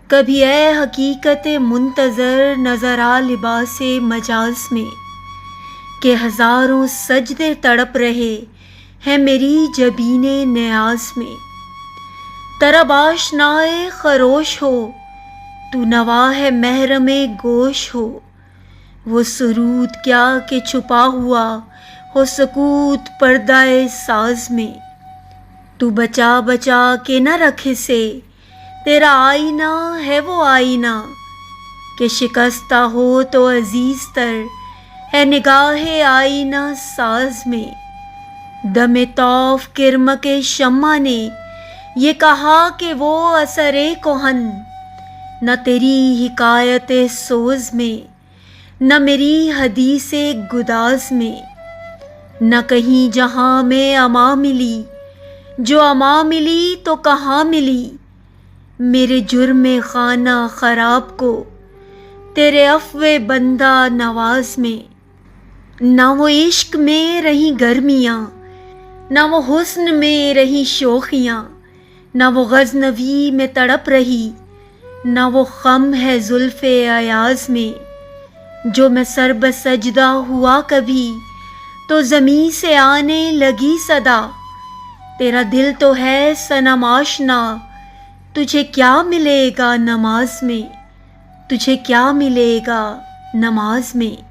کبھی اے حقیقت منتظر نظر آ لباس مجاز میں، کہ ہزاروں سجدے تڑپ رہے ہیں میری جبین نیاز میں۔ طرب آشنائے خروش ہو، تو نواح محرم گوش ہو، وہ سرود کیا کہ چھپا ہوا ہو سکوت پردہ ساز میں۔ تو بچا بچا کے نہ رکھ اسے، تیرا آئینہ ہے وہ آئینہ، کہ شکستہ ہو تو عزیز تر ہے نگاہ آئینہ ساز میں۔ دم طوف کرمک شمع نے یہ کہا کہ وہ اثر کہن، نہ تیری حکایت سوز میں، نہ میری حدیث گداز میں۔ نہ کہیں جہاں میں اما ملی، جو اما ملی تو کہاں ملی، میرے جرم خانہ خراب کو تیرے عفو بندہ نواز میں۔ نہ وہ عشق میں رہیں گرمیاں، نہ وہ حسن میں رہیں شوخیاں، نہ وہ غزنوی میں تڑپ رہی، نہ وہ خم ہے زلف ایاز میں۔ جو میں سر بسجدہ ہوا کبھی تو زمیں سے آنے لگی صدا، تیرا دل تو ہے صنم آشنا، تجھے کیا ملے گا نماز میں، تجھے کیا ملے گا نماز میں۔